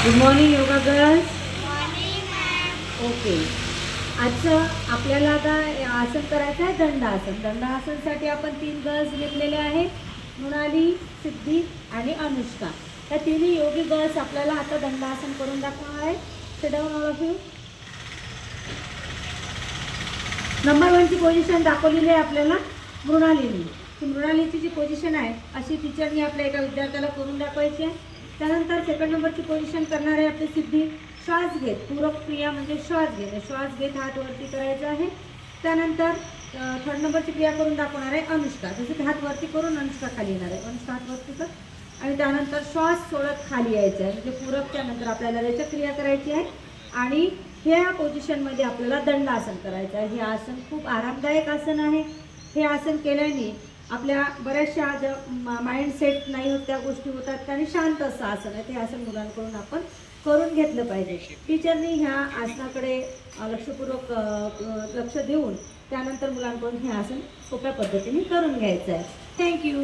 Good morning yoga girls. Morning ma'am. Okay, आजचं आपल्याला आता आसन करायचं आहे दंडासन. दंडासनसाठी आपण 3 गर्ल्स घेतलेले आहेत, मृणाली, सिद्धी आणि अनुष्का. त्या तिन्ही योगी गर्ल्स आपल्याला आता दंडासन करून दाखवणार आहे. Sit down all of you. Number 1 ची पोझिशन दाखवलेली आहे आपल्याला मृणालीने. ती मृणालीची जी पोझिशन आहे अशी टीचरनी आपल्या एका विद्यार्थ्याला करून दाखवायची आहे. त्यानंतर सेकंड नंबरची पोझिशन करणार आहे आपली सिद्धी. श्वास घेत, पूरक क्रिया म्हणजे श्वास घेत, श्वास घेत हात वरती करायचा आहे. त्यानंतर थर्ड नंबरची क्रिया करून दाखवणार आहे अनुष्का. जसं हात वरती करून अनुष्का खाली येणार आहे. अनुष्का हात वरती कर आणि त्यानंतर श्वास सोडत खाली यायचं आहे. म्हणजे पूरकच्या नंतर आपल्याला रेचक क्रिया करायची आहे आणि ह्या पोझिशनमध्ये आपल्याला दंडासन करायचं आहे. हे आसन खूप आरामदायक आसन आहे. हे आसन केल्याने आपल्या बऱ्याचशा ज्या माइंड सेट नाही होत त्या गोष्टी होतात आणि शांत असं आसन आहे. ते आसन मुलांकडून आपण करून घेतलं पाहिजे. टीचरनी ह्या आसनाकडे लक्षपूर्वक लक्ष देऊन त्यानंतर मुलांकडून हे आसन सोप्या पद्धतीने करून घ्यायचं आहे. थँक्यू.